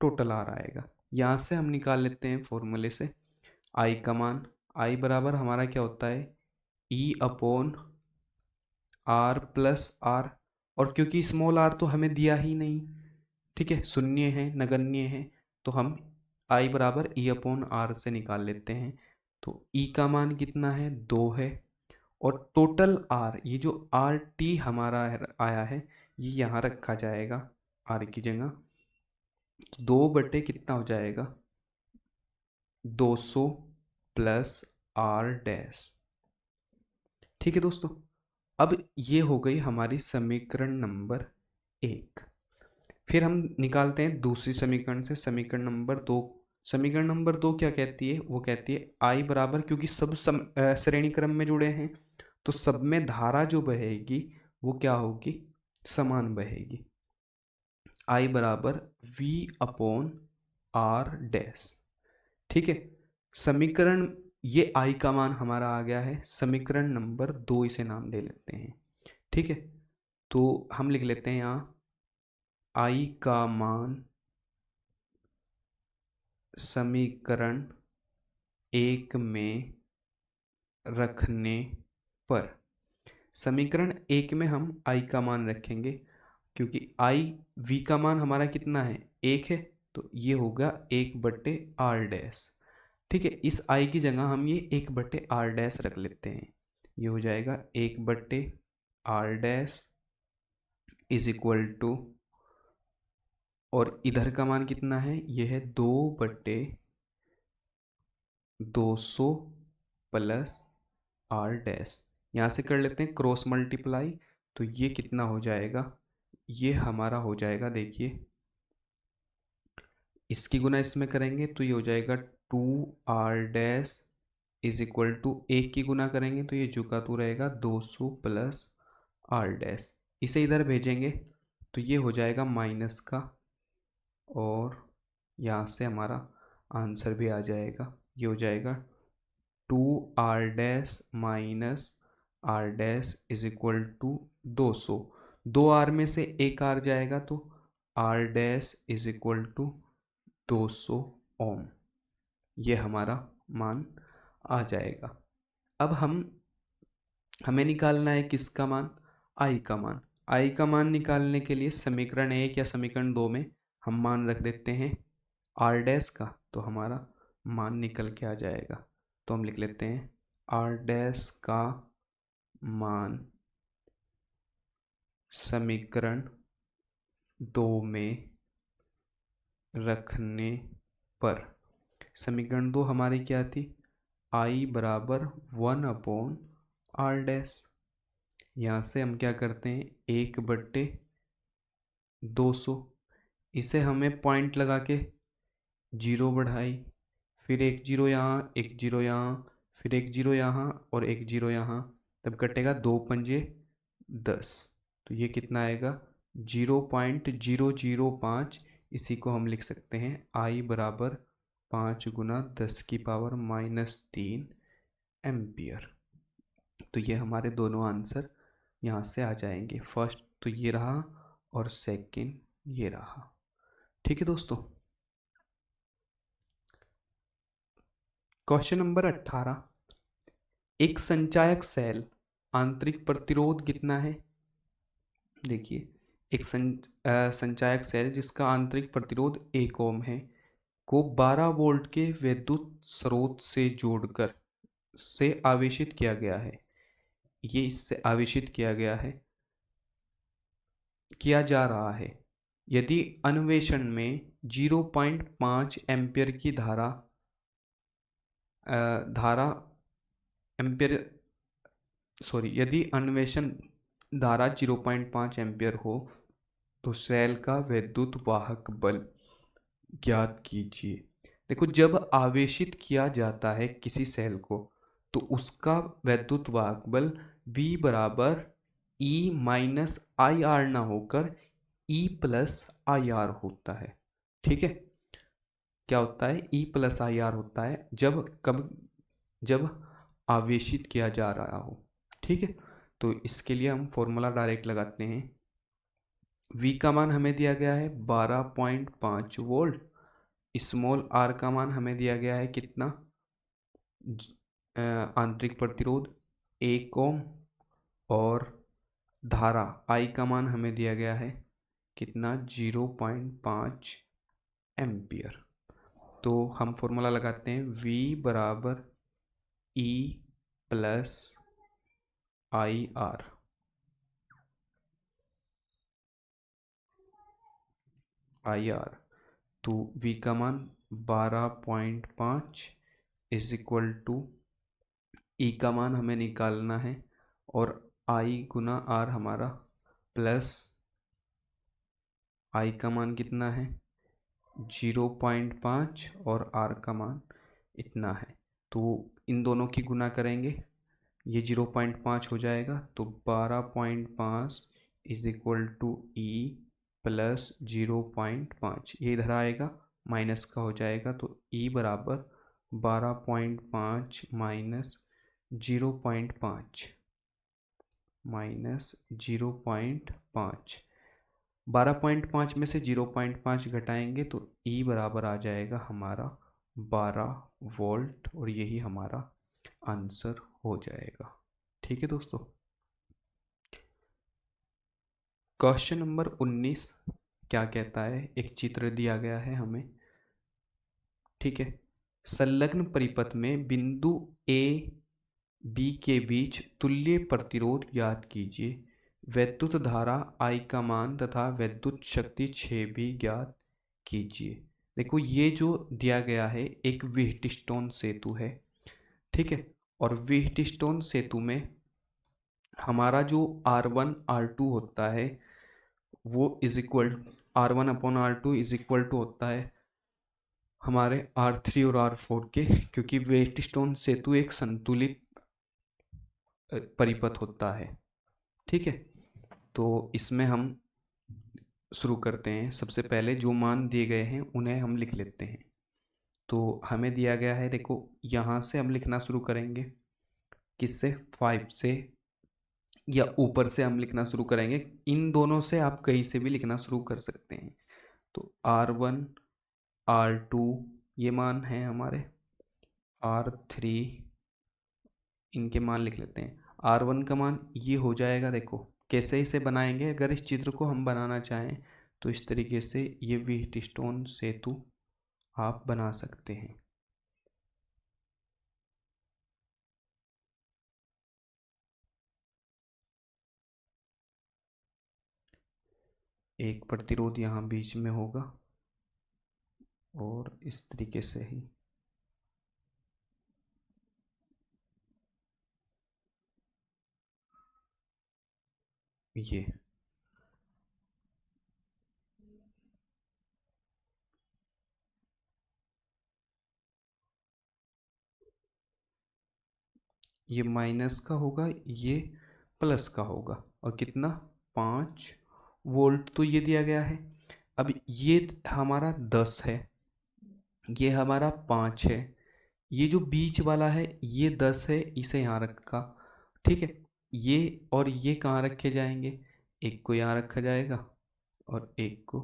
टोटल R आएगा। यहाँ से हम निकाल लेते हैं फॉर्मूले से I का मान। I बराबर हमारा क्या होता है, E upon R plus R, और क्योंकि स्मॉल r तो हमें दिया ही नहीं, ठीक है, शून्य है, नगण्य है, तो हम I बराबर E अपॉन R से निकाल लेते हैं। तो E का मान कितना है, 2 है, और टोटल R, ये जो RT हमारा आया है, ये यहाँ रखा जाएगा R की जगह। 2 बटे कितना हो जाएगा, 200 प्लस R डैश। ठीक है दोस्तों, अब ये हो गई हमारी समीकरण नंबर 1। फिर हम निकालते हैं दूसरी समीकरण से समीकरण नंबर 2। समीकरण नंबर 2 क्या कहती है, वो कहती है I बराबर, क्योंकि सब श्रेणी क्रम में जुड़े हैं, तो सब में धारा जो बहेगी वो क्या होगी, समान बहेगी। I बराबर V अपॉन R डैश। ठीक है, समीकरण, ये I का मान हमारा आ गया है, समीकरण नंबर 2 इसे नाम दे लेते हैं। ठीक है, तो हम लिख लेते हैं यहाँ I का मान समीकरण 1 में रखने पर, समीकरण 1 में हम I का मान रखेंगे, क्योंकि I V का मान हमारा कितना है, 1 है, तो ये होगा 1/R डैश। ठीक है, इस I की जगह हम ये 1/R डैश रख लेते हैं, ये हो जाएगा 1/R dash is equal to, और इधर का मान कितना है, ये है 2/200 प्लस R डैश। यहाँ से कर लेते हैं क्रॉस मल्टीप्लाई, तो ये कितना हो जाएगा, ये हमारा हो जाएगा, देखिए इसकी गुना इसमें करेंगे तो ये हो जाएगा 2R dash is equal to, एक की गुना करेंगे तो ये जुका तो रहेगा 200 प्लस R डैश। इसे इधर भेजेंगे तो ये हो जाएगा माइनस का, और यहाँ से हमारा आंसर भी आ जाएगा, ये हो जाएगा 2R dash minus R dash is equal to 200। 2R में से एक R जाएगा तो R dash is equal to 200 ohm, ये हमारा मान आ जाएगा। अब हमें निकालना है किसका मान, I का मान। I का मान निकालने के लिए समीकरण 1 या समीकरण 2 में हम मान रख देते हैं R डैश का, तो हमारा मान निकल के आ जाएगा। तो हम लिख लेते हैं R डैश का मान समीकरण 2 में रखने पर, समीकरण 2 हमारी क्या थी, I बराबर 1/R डैश। यहाँ से हम क्या करते हैं, 1/200, इसे हमें पॉइंट लगा के 0 बढ़ाई, फिर 1 0 यहाँ, 1 0 यहाँ, फिर 1 0 यहाँ और 1 0 यहाँ, तब कटेगा 2 पंजे 10, तो ये कितना आएगा 0.005। इसी को हम लिख सकते हैं I बराबर 5 गुना 10 की पावर -3 एम्पियर। तो ये हमारे दोनों आंसर यहाँ से आ जाएंगे, फर्स्ट तो ये रहा और सेकंड ये रहा। ठीक है दोस्तों, क्वेश्चन नंबर 18, एक संचायक सेल आंतरिक प्रतिरोध कितना है। देखिए, एक संचायक सेल जिसका आंतरिक प्रतिरोध 1 ओम है को 12 वोल्ट के विद्युत स्रोत से जोड़कर से आवेशित किया गया है। ये इससे आवेशित किया गया है किया जा रहा है, यदि अन्वेषण में 0.5 एम्पियर की धारा एम्पियर यदि अन्वेषण धारा 0.5 एम्पियर हो तो सेल का वैद्युत वाहक बल ज्ञात कीजिए। देखो, जब आवेशित किया जाता है किसी सेल को तो उसका वैद्युत वाहक बल V बराबर E माइनस आई आर ना होकर E प्लस आई आर होता है। ठीक है, क्या होता है? E प्लस आई आर होता है जब आवेशित किया जा रहा हो। ठीक है, तो इसके लिए हम फॉर्मूला डायरेक्ट लगाते हैं। V का मान हमें दिया गया है 12.5 वोल्ट, स्मॉल r का मान हमें दिया गया है कितना? आंतरिक प्रतिरोध 1 ओम, और धारा I का मान हमें दिया गया है कितना? 0.5 एम्पियर। तो हम फॉर्मूला लगाते हैं V बराबर E प्लस आई आर। तो V का मान 12.5 इज इक्वल टू E का मान हमें निकालना है, और I गुना R हमारा प्लस I का मान कितना है? 0.5, और R का मान इतना है। तो इन दोनों की गुना करेंगे, ये 0.5 हो जाएगा, तो 12.5 is equal to E plus 0.5, ये इधर आएगा, माइनस का हो जाएगा, तो E बराबर 12.5 माइनस 0.5 माइनस 0.5। 12.5 में से 0.5 घटाएंगे तो E बराबर आ जाएगा हमारा 12 वोल्ट, और यही हमारा आंसर हो जाएगा। ठीक है दोस्तों। क्वेश्चन नंबर 19 क्या कहता है? एक चित्र दिया गया है हमें। ठीक है, संलग्न परिपथ में बिंदु A B के बीच तुल्य प्रतिरोध ज्ञात कीजिए। वैद्युत धारा I का मान तथा वैद्युत शक्ति 6B ज्ञात कीजिए। देखो, ये जो दिया गया है एक व्हीटस्टोन सेतु है। ठीक है, और व्हीटस्टोन सेतु में हमारा जो R1 R2 होता है वो is equal R1 upon R2 is equal to होता है हमारे R3 और R4 के, क्योंकि व्हीटस्टोन सेतु एक संतुलित परिपथ होता है। ठीक है, तो इसमें हम शुरू करते हैं। सबसे पहले जो मान दिए गए हैं उन्हें हम लिख लेते हैं। तो हमें दिया गया है, देखो यहाँ से हम लिखना शुरू करेंगे, किससे? 5 से, या ऊपर से हम लिखना शुरू करेंगे। इन दोनों से आप कहीं से भी लिखना शुरू कर सकते हैं। तो R1 R2 ये मान है हमारे, R3 इनके मान लिख लेते हैं। R1 का मान ये हो जाएगा। देखो कैसे इसे बनाएंगे, अगर इस चित्र को हम बनाना चाहें तो इस तरीके से ये व्हीटस्टोन सेतु आप बना सकते हैं। एक प्रतिरोध यहाँ बीच में होगा, और इस तरीके से ही ये माइनस का होगा, ये प्लस का होगा, और कितना? 5 वोल्ट तो ये दिया गया है। अब ये हमारा 10 है, ये हमारा 5 है, ये जो बीच वाला है ये 10 है, इसे यहाँ रखा। ठीक है, ये और ये कहाँ रखे जाएंगे? एक को यहाँ रखा जाएगा और एक को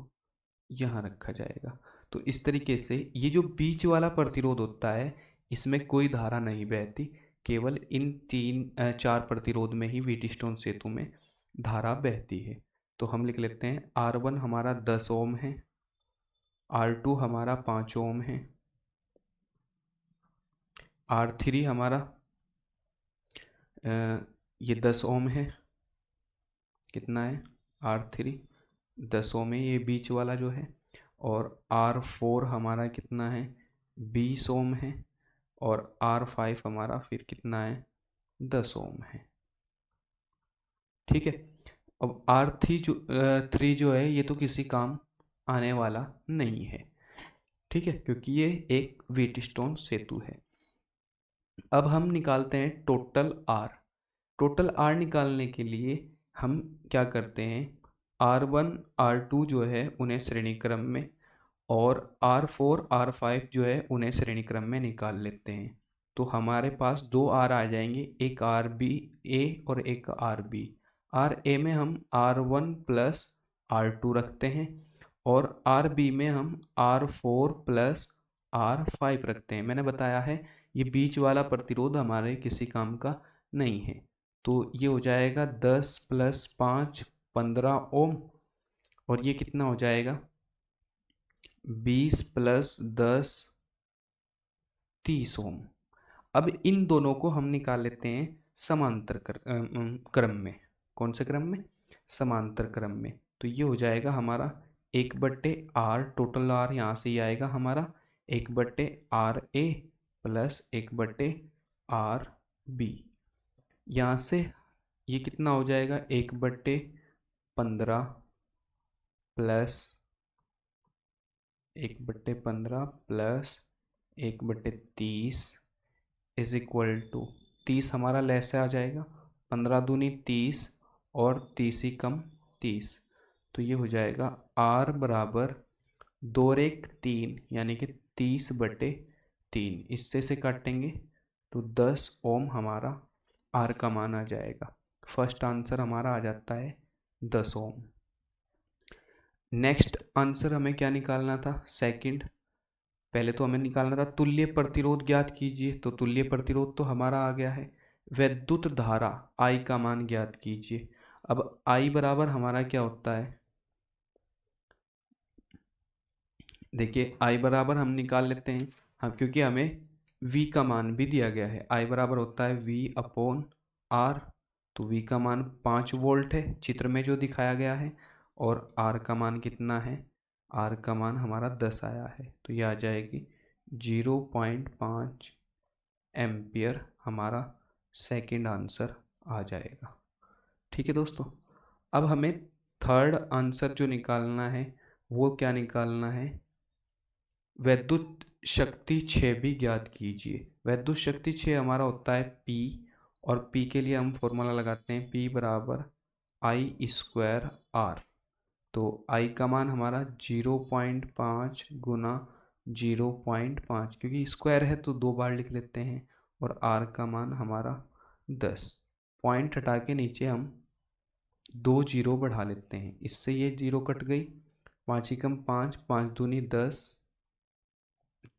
यहाँ रखा जाएगा। तो इस तरीके से ये जो बीच वाला प्रतिरोध होता है इसमें कोई धारा नहीं बहती, केवल इन 4 प्रतिरोध में ही व्हीटस्टोन सेतु में धारा बहती है। तो हम लिख लेते हैं R1 हमारा 10 ओम है, R2 हमारा 5 ओम है, R3 हमारा ये 10 ओम है। कितना है R3? 10 ओम है ये बीच वाला जो है, और R4 हमारा कितना है 20 ओम है, और R5 हमारा फिर कितना है 10 ओम है। ठीक है। अब R3 जो है ये तो किसी काम आने वाला नहीं है, ठीक है, क्योंकि ये एक व्हीटस्टोन सेतु है। अब हम निकालते हैं टोटल आर। टोटल आर निकालने के लिए हम क्या करते हैं, R1 R2 जो है उन्हें श्रेणी क्रम में, और R4 R5 जो है उन्हें श्रेणी क्रम में निकाल लेते हैं। तो हमारे पास दो आर आ जाएंगे, एक आर बी ए और एक आर बी। आर ए में हम R1 प्लस R2 रखते हैं, और आर बी में हम R4 प्लस R5 रखते हैं। मैंने बताया है ये बीच वाला प्रतिरोध हमारे किसी काम का नहीं है। तो ये हो जाएगा 10 प्लस 5 15 ओम, और ये कितना हो जाएगा 20 प्लस 10 30 ओम। अब इन दोनों को हम निकाल लेते हैं समांतर क्रम में। कौन से क्रम में, समांतर क्रम में। तो ये हो जाएगा हमारा 1/R, टोटल आर यहाँ से ही आएगा हमारा 1/RA प्लस 1/RB। यहाँ से ये कितना हो जाएगा 1/15 plus 1/15 plus 1/30 is equal to 30 हमारा लेस से आ जाएगा, 15 दूनी 30 और 30 ही कम 30। तो ये हो जाएगा R बराबर 2 और 1 3, यानी कि 30/3। इससे से काटेंगे तो 10 ओम हमारा R का मान आ जाएगा। फर्स्ट आंसर हमारा आ जाता है 10 ओम। नेक्स्ट आंसर हमें क्या निकालना था, सेकंड। पहले तो हमें निकालना था तुल्य प्रतिरोध ज्ञात कीजिए। तो तुल्य प्रतिरोध तो हमारा आ गया है। वैद्युत धारा I का मान ज्ञात कीजिए। अब I बराबर हमारा क्या होता है, देखिए I बराबर हम निकाल लेते हैं हम, क्योंकि हमें V का मान भी दिया गया है। I बराबर होता है V/R। तो V का मान 5 वोल्ट है चित्र में जो दिखाया गया है, और R का मान कितना है, R का मान हमारा 10 आया है। तो ये आ जाएगी 0.5 एम्पियर, हमारा सेकंड आंसर आ जाएगा। ठीक है दोस्तों, अब हमें थर्ड आंसर जो निकालना है वो क्या निकालना है, वैद्युत शक्ति 6 भी ज्ञात कीजिए। वैद्युत शक्ति 6 हमारा होता है P, और P के लिए हम फॉर्मूला लगाते हैं P बराबर I²R। तो I का मान हमारा 0.5 गुना 0.5, क्योंकि स्क्वायर है तो 2 बार लिख लेते हैं, और R का मान हमारा 10। पॉइंट हटा के नीचे हम 2 जीरो बढ़ा लेते हैं, इससे ये जीरो कट गई, 5 ही कम 5, 5 दूनी 10,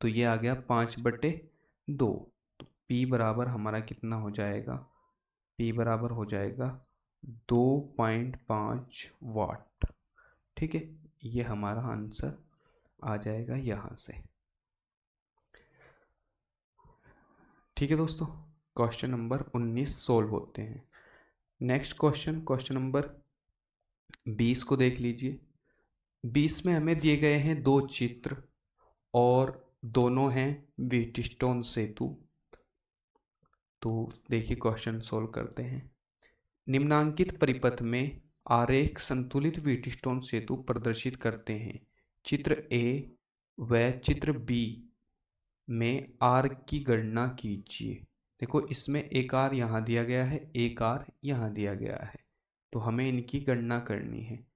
तो ये आ गया 5/2। तो P बराबर हमारा कितना हो जाएगा, P बराबर हो जाएगा 2.5 वाट। ठीक है, ये हमारा आंसर आ जाएगा यहाँ से। ठीक है दोस्तों, क्वेश्चन नंबर 19 सोल्व होते हैं। नेक्स्ट क्वेश्चन, क्वेश्चन नंबर 20 को देख लीजिए। 20 में हमें दिए गए हैं 2 चित्र, और दोनों हैं व्हीटस्टोन सेतु। तो देखिए क्वेश्चन सोल्व करते हैं। निम्नांकित परिपथ में आरेख संतुलित व्हीटस्टोन सेतु प्रदर्शित करते हैं। चित्र ए व चित्र बी में आर की गणना कीजिए। देखो इसमें एक आर यहाँ दिया गया है, एक आर यहाँ दिया गया है, तो हमें इनकी गणना करनी है।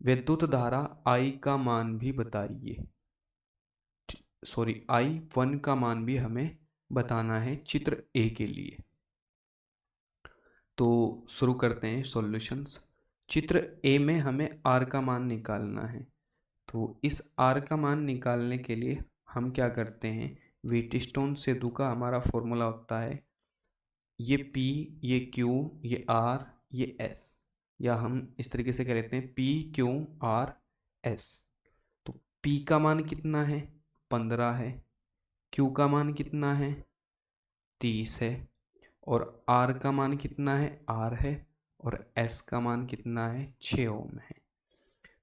विद्युत धारा I का मान भी बताइए, सॉरी I1 का मान भी हमें बताना है चित्र ए के लिए। तो शुरू करते हैं सॉल्यूशंस। चित्र ए में हमें R का मान निकालना है। तो इस R का मान निकालने के लिए हम क्या करते हैं, व्हीटस्टोन सेतु का हमारा फॉर्मूला होता है ये P, ये Q, ये R, ये S, या हम इस तरीके से कह लेते हैं PQRS। तो P का मान कितना है 15 है, Q का मान कितना है 30 है, और R का मान कितना है R है, और S का मान कितना है 6 ओम है।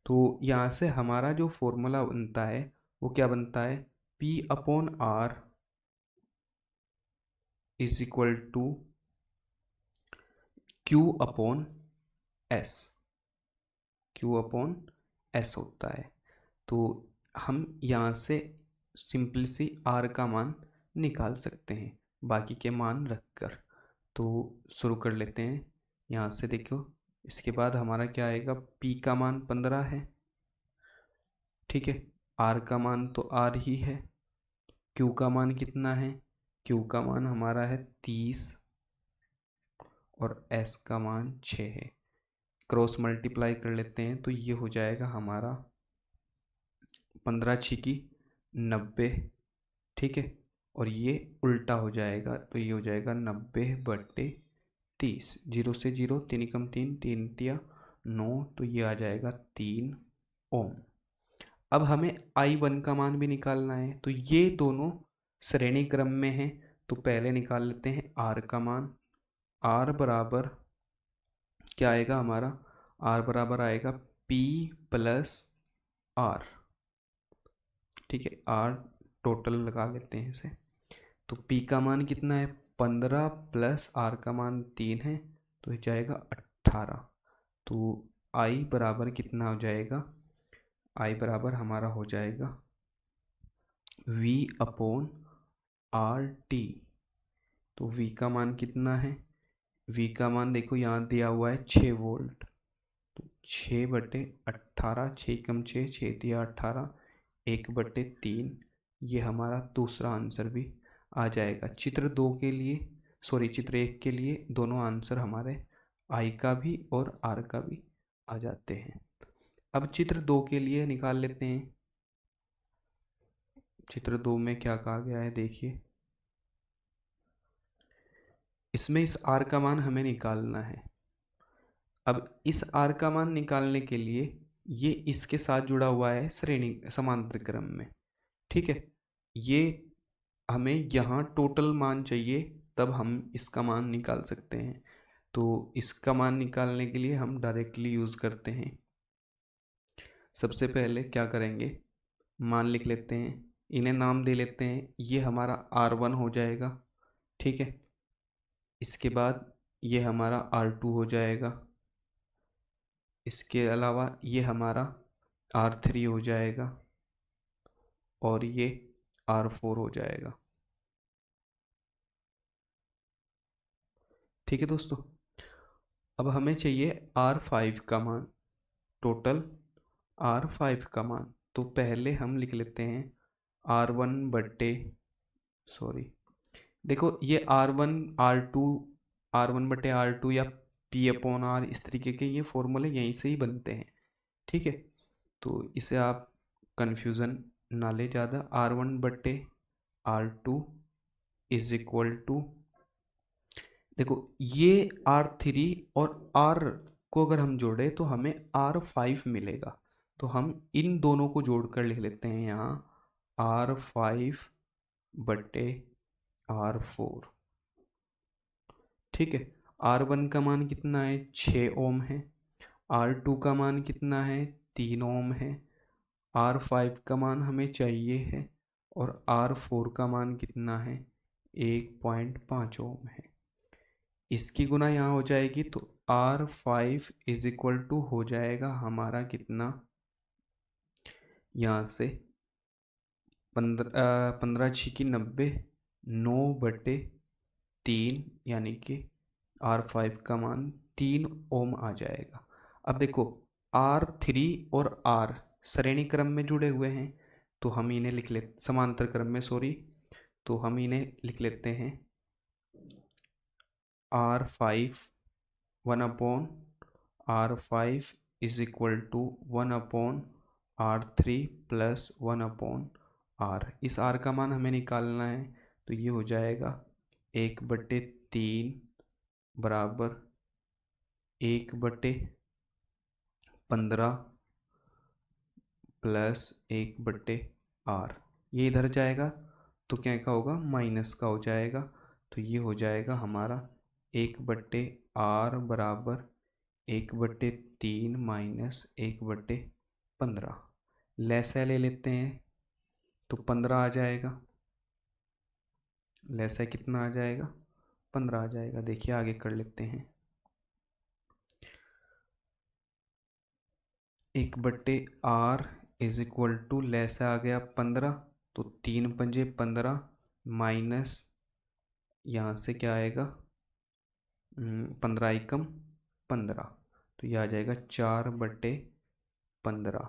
तो यहाँ से हमारा जो फॉर्मूला बनता है वो क्या बनता है, P/R is equal to Q/S। Q/S होता है। तो हम यहाँ से सिंपली सी R का मान निकाल सकते हैं बाकी के मान रखकर। तो शुरू कर लेते हैं यहाँ से। देखो इसके बाद हमारा क्या आएगा, P का मान 15 है, ठीक है। R का मान तो R ही है। Q का मान कितना है, Q का मान हमारा है 30 और S का मान 6 है। क्रॉस मल्टीप्लाई कर लेते हैं तो ये हो जाएगा हमारा 15 छिकी 90, ठीक है। और ये उल्टा हो जाएगा तो ये हो जाएगा 90/30। 0 से 0, 3 कम 3, 3 तिया 9, तो ये आ जाएगा 3 ओम। अब हमें I1 का मान भी निकालना है। तो ये दोनों श्रेणी क्रम में हैं, तो पहले निकाल लेते हैं R का मान। R बराबर क्या आएगा हमारा, R बराबर आएगा P+R, ठीक है। R टोटल लगा लेते हैं इसे। तो P का मान कितना है, 15 प्लस R का मान 3 है, तो ये जाएगा 18। तो I बराबर कितना हो जाएगा, I बराबर हमारा हो जाएगा V/RT। तो V का मान कितना है, V का मान देखो यहाँ दिया हुआ है 6 वोल्ट। तो 6/18, 6 कम 6, 6 दिया 18, 1/3। ये हमारा दूसरा आंसर भी आ जाएगा। चित्र 2 के लिए, सॉरी चित्र 1 के लिए दोनों आंसर हमारे I का भी और R का भी आ जाते हैं। अब चित्र 2 के लिए निकाल लेते हैं। चित्र 2 में क्या कहा गया है देखिए, इसमें इस R का मान हमें निकालना है। अब इस R का मान निकालने के लिए ये इसके साथ जुड़ा हुआ है श्रेणी समांतर क्रम में, ठीक है। ये हमें यहाँ टोटल मान चाहिए, तब हम इसका मान निकाल सकते हैं। तो इसका मान निकालने के लिए हम डायरेक्टली यूज़ करते हैं। सबसे पहले क्या करेंगे, मान लिख लेते हैं, इन्हें नाम दे लेते हैं। ये हमारा R1 हो जाएगा, ठीक है। इसके बाद ये हमारा R2 हो जाएगा। इसके अलावा ये हमारा R3 हो जाएगा और ये R4 हो जाएगा, ठीक है दोस्तों। अब हमें चाहिए R5 का मान, टोटल R5 का मान। तो पहले हम लिख लेते हैं R1 बट्टे, सॉरी देखो ये R1 R2, R1/R2 या P/R, इस तरीके के ये फॉर्मूले यहीं से ही बनते हैं, ठीक है। तो इसे आप कन्फ्यूज़न ना ले ज़्यादा। R1/R2 इज इक्वल टू, देखो ये R3 और R को अगर हम जोड़े तो हमें R5 मिलेगा। तो हम इन दोनों को जोड़कर लिख लेते हैं यहाँ R5/R4, ठीक है। R1 का मान कितना है, 6 ओम है। R2 का मान कितना है, 3 ओम है। R5 का मान हमें चाहिए है और R4 का मान कितना है, 1.5 ओम है। इसकी गुना यहाँ हो जाएगी तो R5 इज इक्वल टू हो जाएगा हमारा कितना, यहाँ से 15 छिकी 90, 9/3, यानी कि R5 का मान 3 ओम आ जाएगा। अब देखो R3 और R श्रेणी क्रम में जुड़े हुए हैं, तो हम इन्हें लिख ले, समांतर क्रम में सॉरी, तो हम इन्हें लिख लेते हैं R5 1/R5 is equal to 1/R3 plus 1/R। इस R का मान हमें निकालना है, तो ये हो जाएगा 1/3 बराबर 1/15 प्लस 1/R। ये इधर जाएगा तो क्या का होगा, माइनस का हो जाएगा। तो ये हो जाएगा हमारा 1/R बराबर 1/3 माइनस 1/15। 15। लैसा ले लेते हैं तो 15 आ जाएगा। लैसा कितना आ जाएगा? 15 आ जाएगा। देखिए आगे कर लेते हैं। 1/r इज इक्वल टू लैसा आ गया 15, तो 3 पंजे 15 माइनस यहाँ से क्या आएगा? 15 एकम 15, तो यह आ जाएगा 4/15,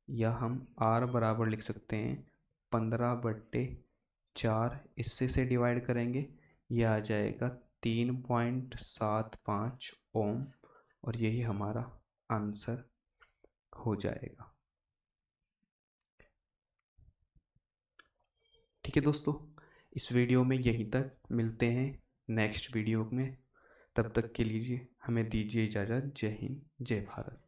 या हम r बराबर लिख सकते हैं 15/4। इससे से डिवाइड करेंगे, यह आ जाएगा 3.75 ओम, और यही हमारा आंसर हो जाएगा। ठीक है दोस्तों, इस वीडियो में यहीं तक, मिलते हैं नेक्स्ट वीडियो में। तब तक के लिए हमें दीजिए इजाज़त। जय हिंद, जय भारत।